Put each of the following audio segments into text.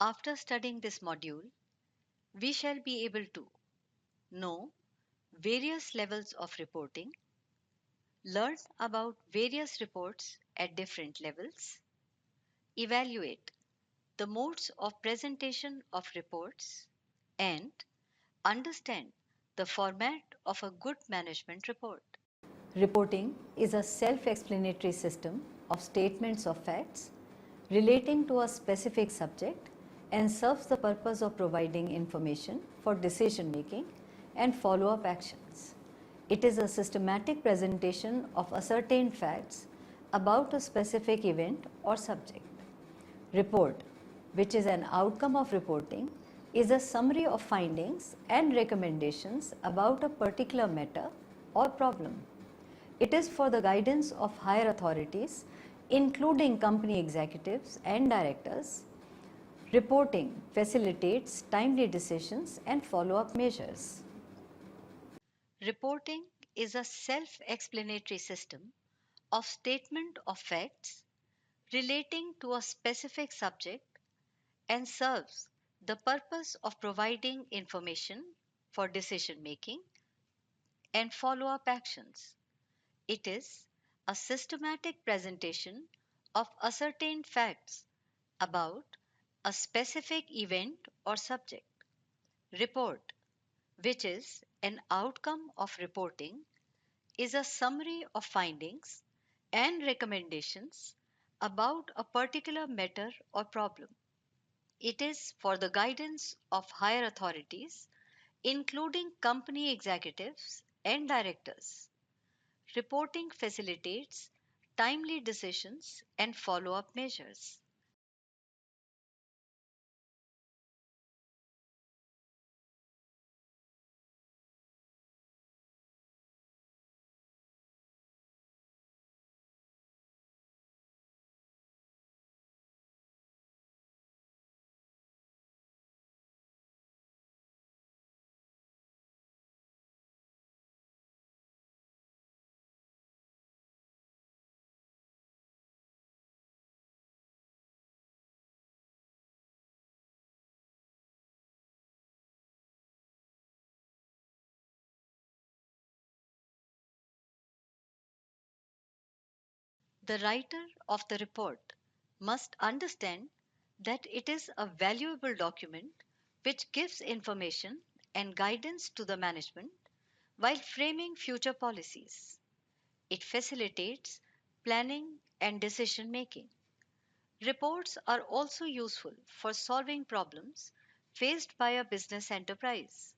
After studying this module, we shall be able to know various levels of reporting, learn about various reports at different levels, evaluate the modes of presentation of reports, and understand the format of a good management report. Reporting is a self-explanatory system of statements of facts relating to a specific subject and serves the purpose of providing information for decision making and follow-up actions. It is a systematic presentation of ascertained facts about a specific event or subject. Report, which is an outcome of reporting, is a summary of findings and recommendations about a particular matter or problem. It is for the guidance of higher authorities, including company executives and directors. Reporting facilitates timely decisions and follow-up measures. Reporting is a self explanatory system of statement of facts relating to a specific subject and serves the purpose of providing information for decision making and follow up actions. It is a systematic presentation of ascertained facts about a specific event or subject. Report, which is an outcome of reporting, is a summary of findings and recommendations about a particular matter or problem. It is for the guidance of higher authorities, including company executives and directors. Reporting facilitates timely decisions and follow up measures. The writer of the report must understand that it is a valuable document which gives information and guidance to the management while framing future policies. It facilitates planning and decision making. Reports are also useful for solving problems faced by a business enterprise.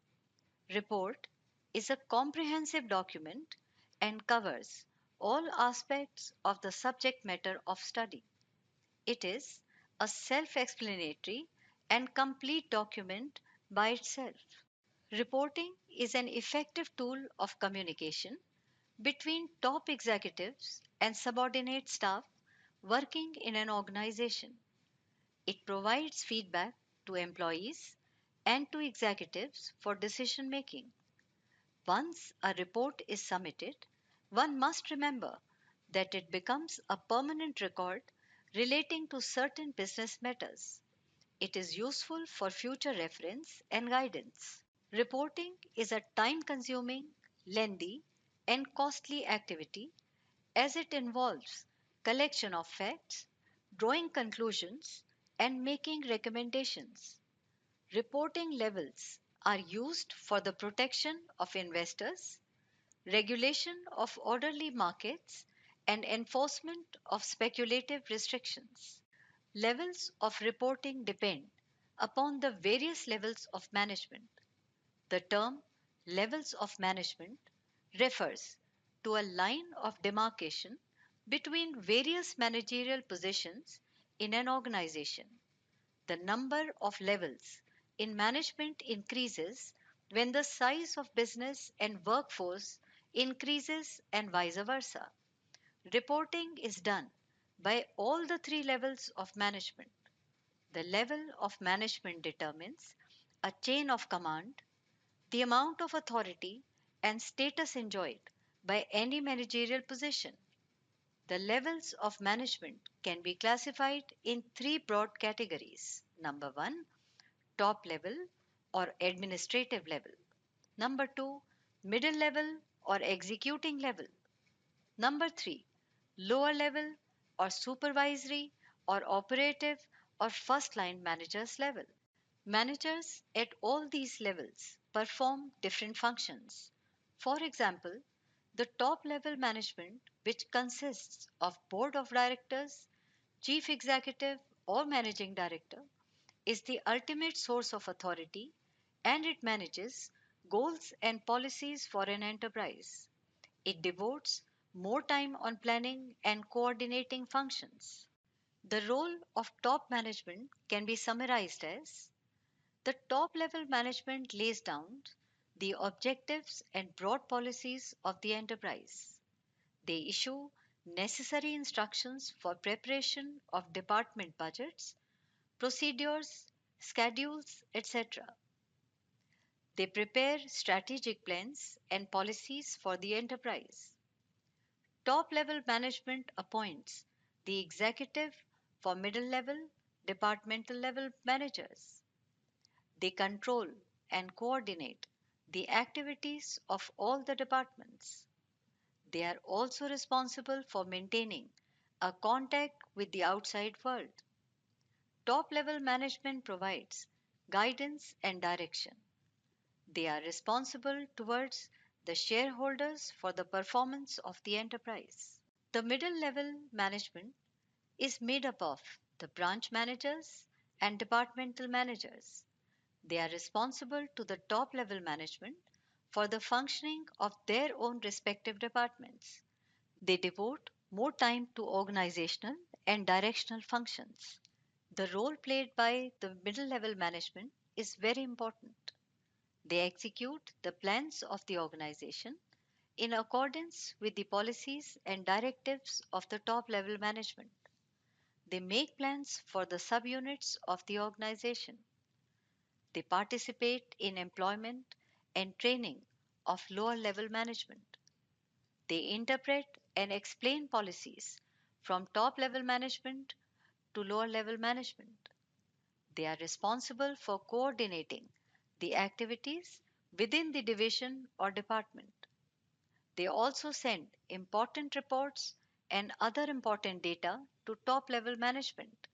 Report is a comprehensive document and covers all aspects of the subject matter of study. It is a self explanatory and complete document by itself. Reporting is an effective tool of communication between top executives and subordinate staff working in an organization. It provides feedback to employees and to executives for decision making. Once a report is submitted, one must remember that it becomes a permanent record relating to certain business matters. It is useful for future reference and guidance. Reporting is a time consuming, lengthy, and costly activity as it involves collection of facts, drawing conclusions, and making recommendations. Reporting levels are used for the protection of investors, regulation of orderly markets, and enforcement of speculative restrictions. Levels of reporting depend upon the various levels of management. The term levels of management refers to a line of demarcation between various managerial positions in an organization. The number of levels in management increases when the size of business and workforce increases and vice versa. Reporting is done by all the three levels of management. The level of management determines a chain of command, the amount of authority and status enjoyed by any managerial position. The levels of management can be classified in three broad categories. Number 1, top level or administrative level. Number 2, middle level or executing level. Number 3, lower level or supervisory or operative or first line managers level. Managers at all these levels perform different functions. For example, the top level management, which consists of board of directors, chief executive, or managing director, is the ultimate source of authority and it manages goals and policies for an enterprise. It devotes more time on planning and coordinating functions. The role of top management can be summarized as: the top level management lays down the objectives and broad policies of the enterprise. They issue necessary instructions for preparation of department budgets, procedures, schedules, etc. They prepare strategic plans and policies for the enterprise. Top level management appoints the executive for middle level, departmental level managers. They control and coordinate the activities of all the departments. They are also responsible for maintaining a contact with the outside world. Top level management provides guidance and direction. They are responsible towards the shareholders for the performance of the enterprise. The middle level management is made up of the branch managers and departmental managers. They are responsible to the top level management for the functioning of their own respective departments. They devote more time to organizational and directional functions. The role played by the middle level management is very important. They execute the plans of the organization in accordance with the policies and directives of the top level management. They make plans for the subunits of the organization. They participate in employment and training of lower level management. They interpret and explain policies from top level management to lower level management. They are responsible for coordinating the activities within the division or department. They also send important reports and other important data to top level management.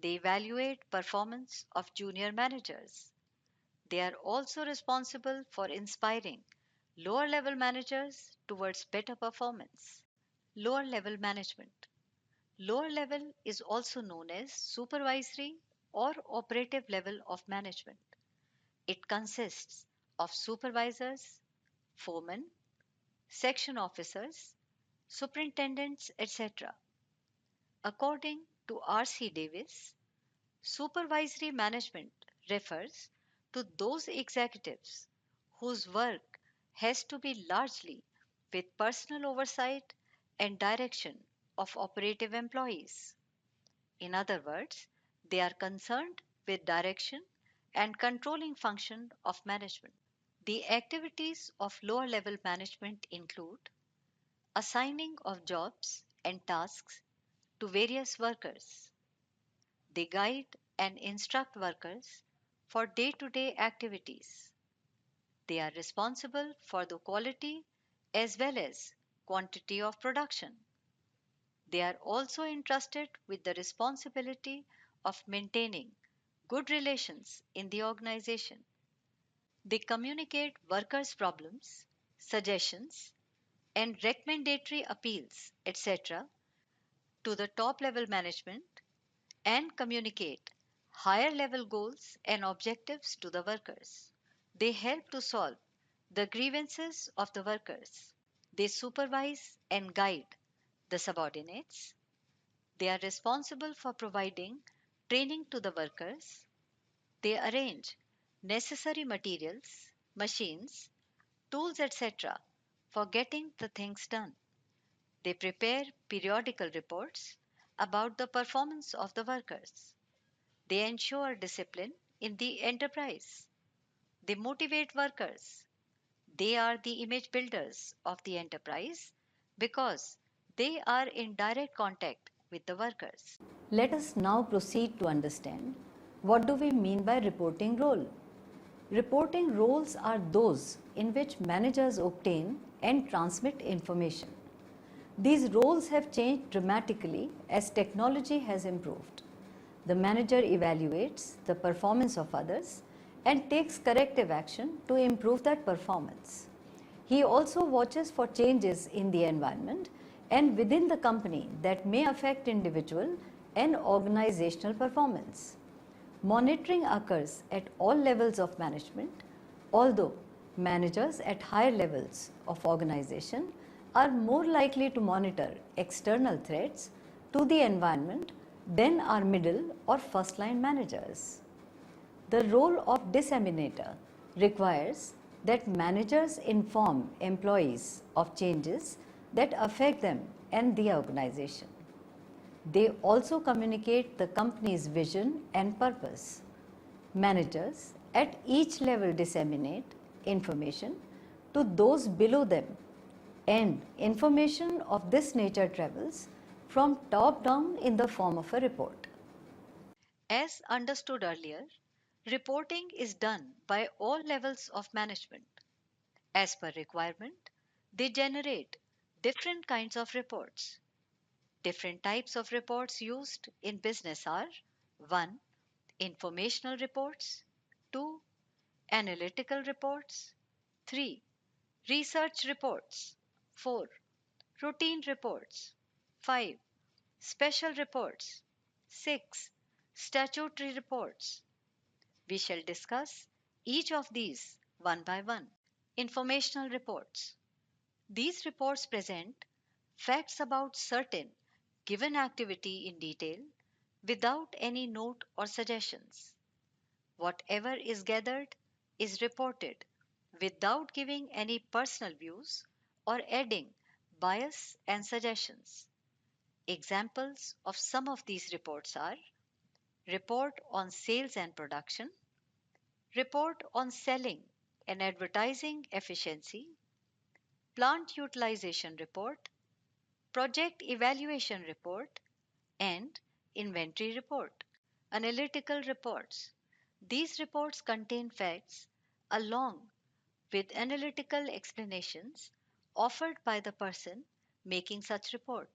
They evaluate performance of junior managers. They are also responsible for inspiring lower level managers towards better performance. Lower level management. Lower level is also known as supervisory or operative level of management. It consists of supervisors, foremen, section officers, superintendents, etc. According to R.C. Davis, supervisory management refers to those executives whose work has to be largely with personal oversight and direction of operative employees. In other words, they are concerned with direction and controlling function of management. The activities of lower level management include assigning of jobs and tasks to various workers. They guide and instruct workers for day to day activities. They are responsible for the quality as well as quantity of production. They are also entrusted with the responsibility of maintaining good relations in the organization. They communicate workers' problems, suggestions, and recommendatory appeals, etc., to the top level management and communicate higher level goals and objectives to the workers. They help to solve the grievances of the workers. They supervise and guide the subordinates. They are responsible for providing training to the workers. They arrange necessary materials, machines, tools, etc., for getting the things done. They prepare periodical reports about the performance of the workers. They ensure discipline in the enterprise. They motivate workers. They are the image builders of the enterprise because they are in direct contact with the workers. Let us now proceed to understand What do we mean by reporting role? Reporting roles are those in which managers obtain and transmit information. These roles have changed dramatically as technology has improved. The manager evaluates the performance of others and takes corrective action to improve that performance. He also watches for changes in the environment and within the company that may affect individual and organizational performance. Monitoring occurs at all levels of management, although managers at higher levels of organization are more likely to monitor external threats to the environment than are middle or first line managers. The role of disseminator requires that managers inform employees of changes that affect them and the organization. They also communicate the company's vision and purpose. Managers at each level disseminate information to those below them, and information of this nature travels from top down in the form of a report. As understood earlier, reporting is done by all levels of management. As per requirement, they generate different kinds of reports. Different types of reports used in business are: 1. Informational reports, 2. Analytical reports, 3. Research reports, 4. Routine reports, 5. Special reports, 6. Statutory reports. We shall discuss each of these one by one. Informational reports. These reports present facts about certain given activity in detail without any note or suggestions. Whatever is gathered is reported without giving any personal views or adding bias and suggestions. Examples of some of these reports are: report on sales and production, report on selling and advertising efficiency, plant utilization report, project evaluation report, and inventory report. Analytical reports. These reports contain facts along with analytical explanations offered by the person making such report.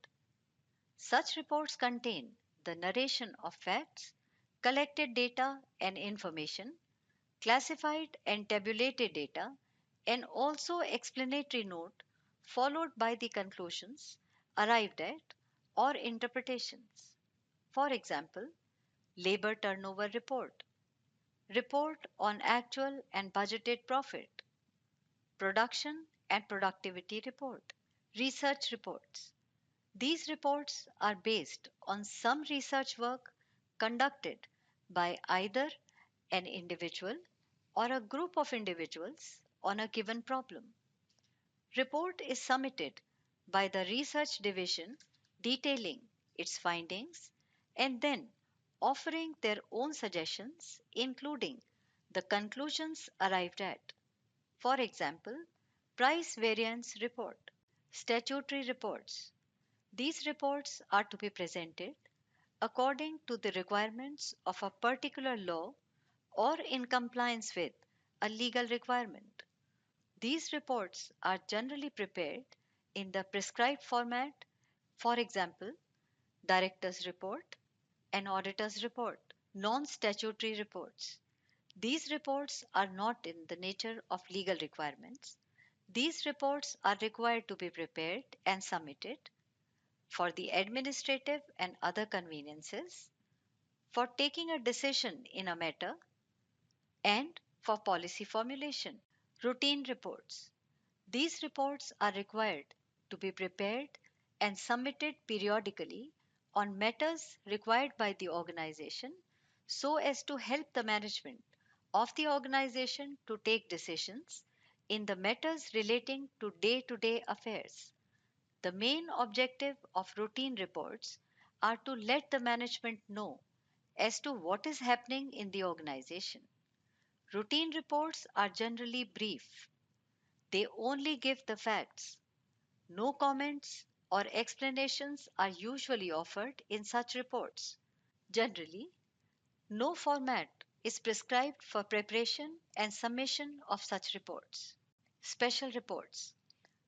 Such reports contain the narration of facts, collected data and information, classified and tabulated data, and also explanatory note followed by the conclusions arrived at or interpretations. For example, labor turnover report, report on actual and budgeted profit, production and productivity report, research reports. These reports are based on some research work conducted by either an individual or a group of individuals on a given problem. Report is submitted by the research division detailing its findings and then offering their own suggestions including the conclusions arrived at. For example, price variance report, statutory reports. These reports are to be presented according to the requirements of a particular law or in compliance with a legal requirement. These reports are generally prepared in the prescribed format, for example, director's report and auditor's report. Non statutory reports. These reports are not in the nature of legal requirements. These reports are required to be prepared and submitted for the administrative and other conveniences, for taking a decision in a matter, and for policy formulation. Routine reports. These reports are required to be prepared and submitted periodically on matters required by the organization so as to help the management of the organization to take decisions in the matters relating to day affairs. The main objective of routine reports are to let the management know as to what is happening in the organization. Routine reports are generally brief. They only give the facts. No comments or explanations are usually offered in such reports. Generally, No format is prescribed for preparation and submission of such reports. Special reports.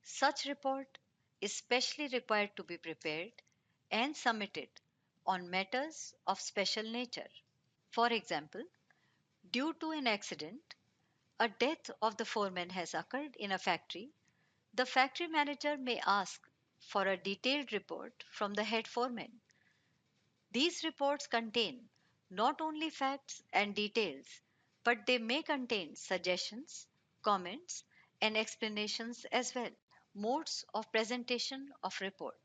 Such report is specially required to be prepared and submitted on matters of special nature. For example, due to an accident, a death of the foreman has occurred in a factory. The factory manager may ask for a detailed report from the head foreman. These reports contain not only facts and details, but they may contain suggestions, comments, and explanations as well. Modes of presentation of report.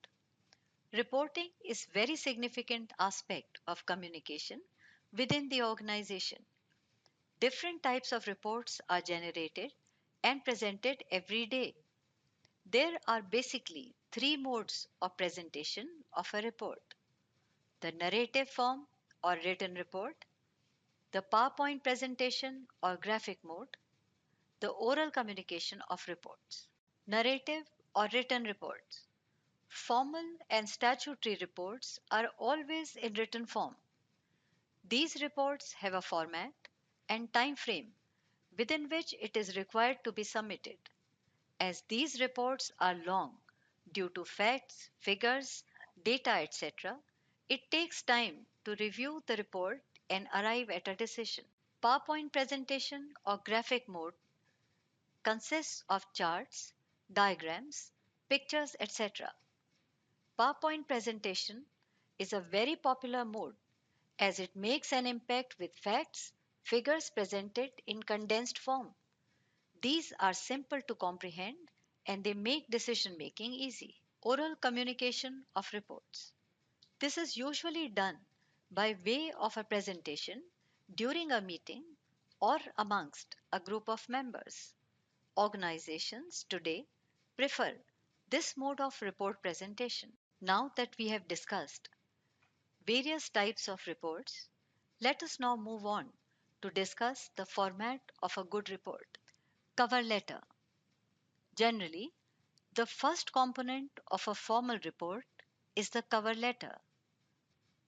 Reporting is very significant aspect of communication within the organization. Different types of reports are generated and presented every day. There are basically three modes of presentation of a report: the narrative form or written report, the PowerPoint presentation or graphic mode, the oral communication of reports. Narrative or written reports. Formal and statutory reports are always in written form. These reports have a format and time frame within which it is required to be submitted. As these reports are long due to facts, figures, data, etc., it takes time to review the report and arrive at a decision. PowerPoint presentation or graphic mode consists of charts, diagrams, pictures, etc. PowerPoint presentation is a very popular mode as it makes an impact with facts, figures presented in condensed form. These are simple to comprehend and they make decision making easy. Oral communication of reports. This is usually done by way of a presentation during a meeting or amongst a group of members. Organizations today prefer this mode of report presentation. Now that we have discussed various types of reports, let us now move on to discuss the format of a good report. Cover letter. Generally, the first component of a formal report is the cover letter.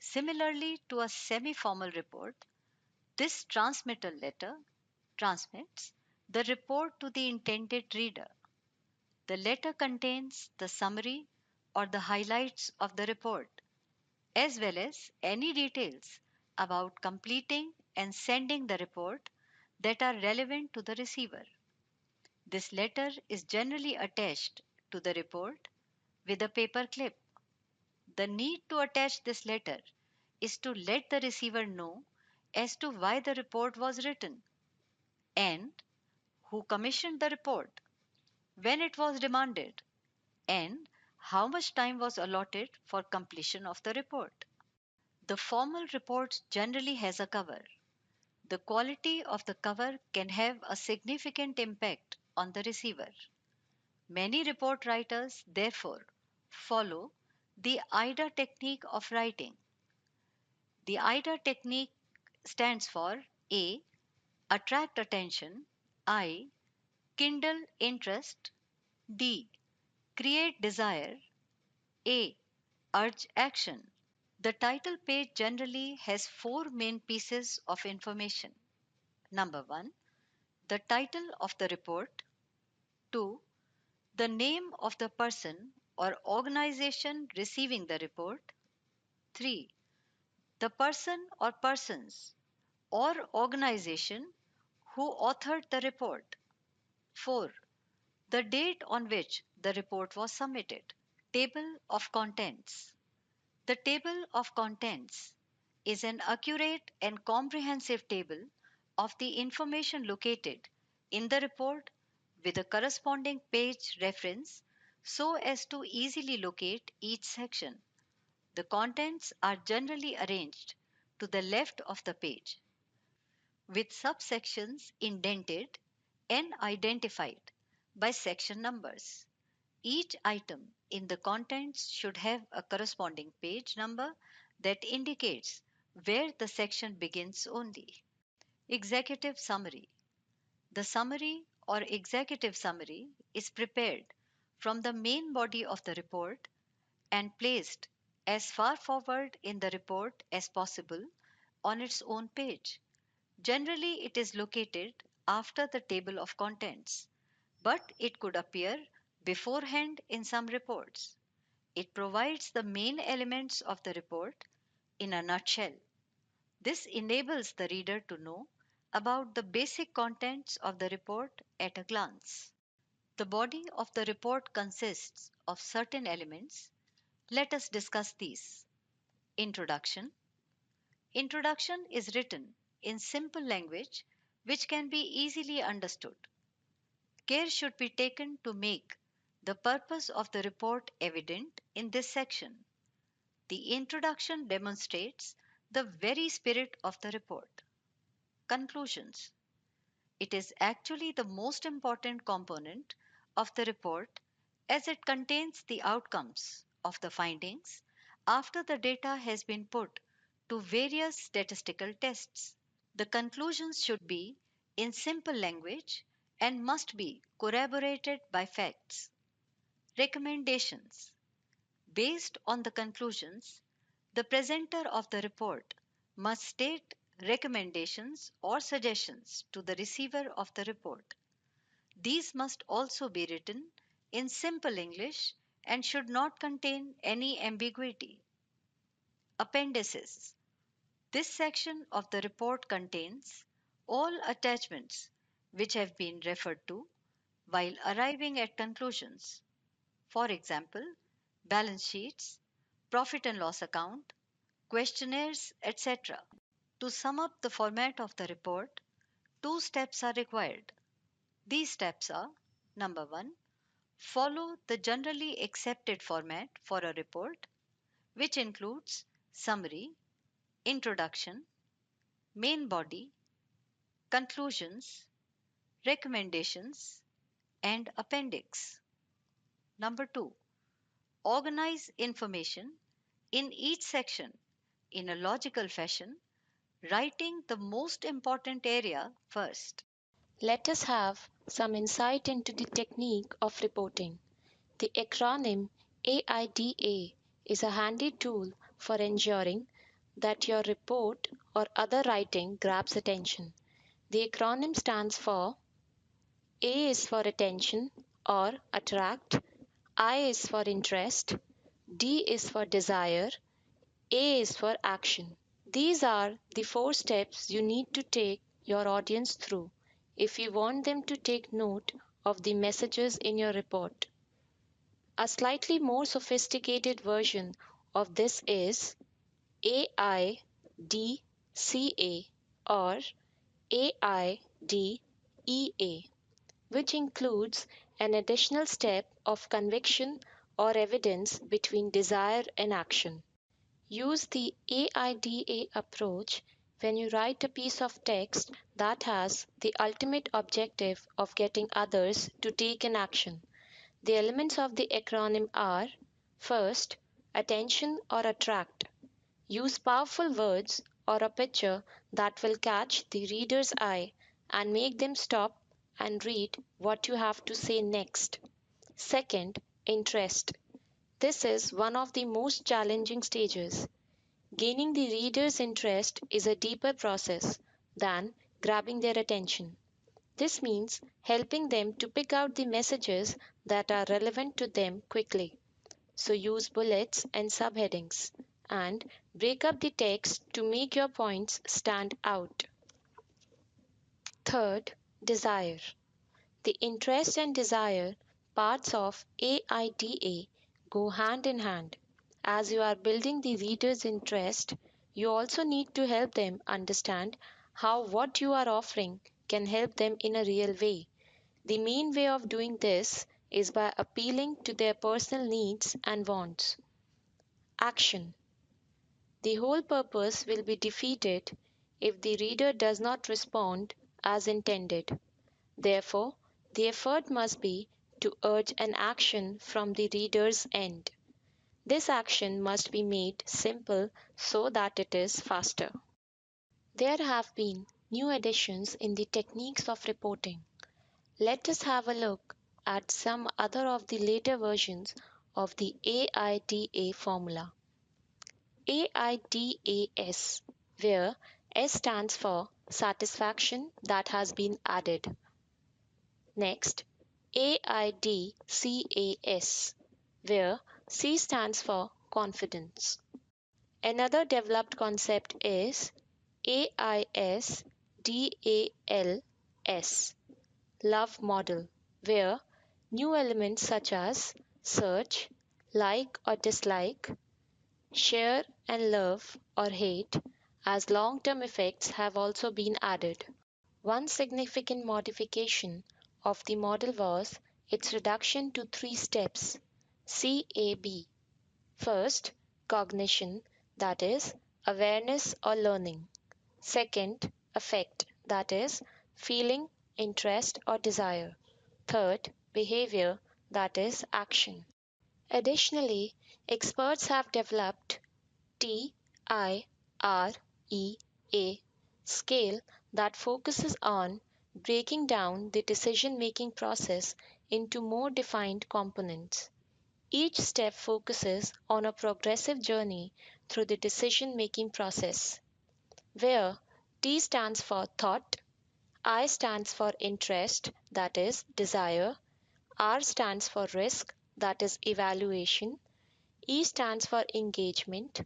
Similarly to a semi formal report, this transmittal letter transmits the report to the intended reader. The letter contains the summary or the highlights of the report, as well as any details about completing and sending the report that are relevant to the receiver. This letter is generally attached to the report with a paper clip. The need to attach this letter is to let the receiver know as to why the report was written and who commissioned the report, when it was demanded, and how much time was allotted for completion of the report. The formal report generally has a cover. The quality of the cover can have a significant impact on the receiver. Many report writers, therefore, follow the AIDA technique of writing. The AIDA technique stands for A. Attract attention, I. Kindle interest, D. Create desire, A. Urge action. The title page generally has four main pieces of information. Number 1, the title of the report. 2, the name of the person or organization receiving the report. 3, the person or persons or organization who authored the report. 4, the date on which the report was submitted. Table of contents. The table of contents is an accurate and comprehensive table of the information located in the report with a corresponding page reference so as to easily locate each section. The contents are generally arranged to the left of the page with subsections indented and identified by section numbers. Each item in the contents should have a corresponding page number that indicates where the section begins only. Executive summary. The summary or executive summary is prepared from the main body of the report and placed as far forward in the report as possible on its own page. Generally, it is located after the table of contents, but it could appear beforehand in some reports. It provides the main elements of the report in a nutshell. This enables the reader to know about the basic contents of the report at a glance. The body of the report consists of certain elements. Let us discuss these. Introduction. Introduction is written in simple language which can be easily understood. Care should be taken to make the purpose of the report evident in this section. The introduction demonstrates the very spirit of the report. Conclusions. It is actually the most important component of the report as it contains the outcomes of the findings after the data has been put to various statistical tests. The conclusions should be in simple language and must be corroborated by facts. Recommendations. Based on the conclusions, the presenter of the report must state recommendations or suggestions to the receiver of the report. These must also be written in simple English and should not contain any ambiguity. Appendices. This section of the report contains all attachments which have been referred to while arriving at conclusions. For example, balance sheets, profit and loss account, questionnaires, etc. To sum up the format of the report, two steps are required. These steps are: number 1, follow the generally accepted format for a report, which includes summary, introduction, main body, conclusions, recommendations, and appendix. Number 2, organize information in each section in a logical fashion, writing the most important area first. Let us have some insight into the technique of reporting. The acronym AIDA is a handy tool for ensuring that your report or other writing grabs attention. The acronym stands for: A is for attention or attract, I is for interest, D is for desire, A is for action. These are the 4 steps you need to take your audience through if you want them to take note of the messages in your report. A slightly more sophisticated version of this is AIDCA or AIDEA, which includes an additional step of conviction or evidence between desire and action. Use the AIDA approach when you write a piece of text that has the ultimate objective of getting others to take an action. The elements of the acronym are: first, attention or attract. Use powerful words or a picture that will catch the reader's eye and make them stop and read what you have to say next. Second, interest. This is one of the most challenging stages. Gaining the reader's interest is a deeper process than grabbing their attention. This means helping them to pick out the messages that are relevant to them quickly. So use bullets and subheadings and break up the text to make your points stand out. Third, desire. The interest and desire parts of AIDA go hand in hand. As you are building the reader's interest, you also need to help them understand how what you are offering can help them in a real way. The main way of doing this is by appealing to their personal needs and wants. Action. The whole purpose will be defeated if the reader does not respond as intended. Therefore, the effort must be to urge an action from the reader's end. This action must be made simple so that it is faster. There have been new additions in the techniques of reporting. Let us have a look at some other of the later versions of the AIDA formula. AIDAS, where S stands for satisfaction that has been added. Next, AIDCAS, where C stands for confidence. Another developed concept is AISDALS, love model, where new elements such as search, like or dislike, share and love or hate as long-term effects have also been added. One significant modification of the model was its reduction to 3 steps: CAB. First, cognition, that is, awareness or learning. Second, affect, that is, feeling, interest or desire. Third, behavior, that is, action. Additionally, experts have developed T.I.R.E.A scale that focuses on breaking down the decision-making process into more defined components. Each step focuses on a progressive journey through the decision-making process, where T stands for thought, I stands for interest, that is, desire, R stands for risk, that is, evaluation, E stands for engagement,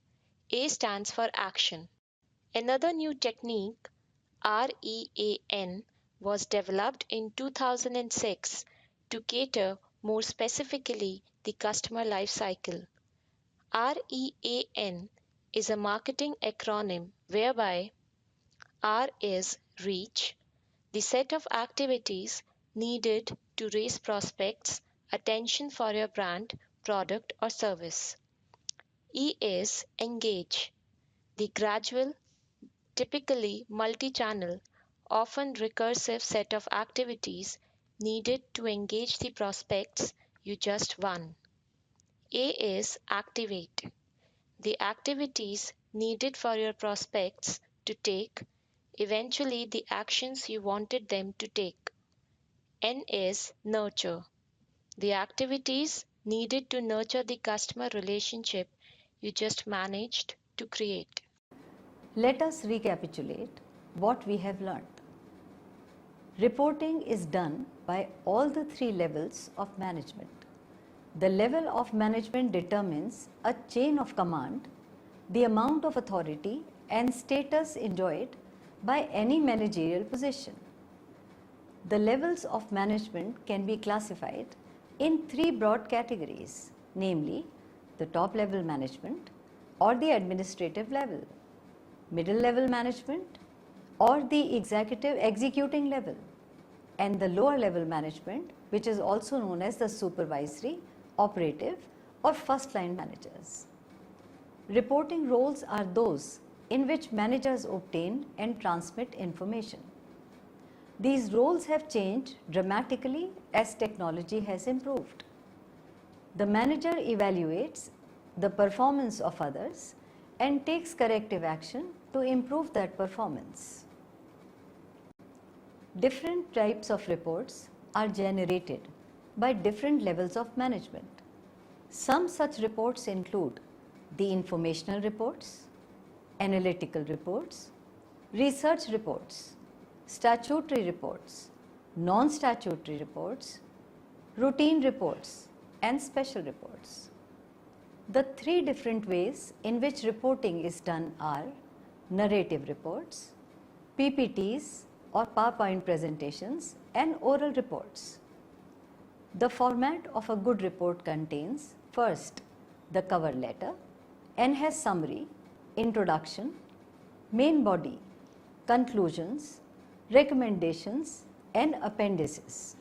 A stands for action. Another new technique, REAN, was developed in 2006 to cater more specifically the customer life cycle. REAN is a marketing acronym whereby R is reach, the set of activities needed to raise prospects' attention for your brand, product, or service. E is engage, the gradual, typically multi-channel, often recursive set of activities needed to engage the prospects you just won. A is activate, the activities needed for your prospects to take, eventually the actions you wanted them to take. N is nurture, the activities needed to nurture the customer relationship you just managed to create. Let us recapitulate what we have learned. Reporting is done by all the 3 levels of management. The level of management determines a chain of command, the amount of authority and status enjoyed by any managerial position. The levels of management can be classified in 3 broad categories, namely the top level management or the administrative level, middle level management or the executing level, and the lower level management, which is also known as the supervisory, operative or first line managers. Reporting roles are those in which managers obtain and transmit information. These roles have changed dramatically as technology has improved. The manager evaluates the performance of others and takes corrective action to improve that performance. Different types of reports are generated by different levels of management. Some such reports include the informational reports, analytical reports, research reports, statutory reports, non-statutory reports, routine reports, and special reports. The 3 different ways in which reporting is done are narrative reports, PPTs or PowerPoint presentations, and oral reports. The format of a good report contains first the cover letter and has summary, introduction, main body, conclusions, recommendations, and appendices.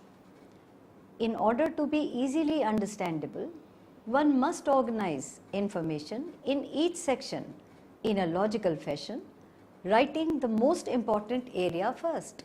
In order to be easily understandable, one must organize information in each section in a logical fashion, writing the most important area first.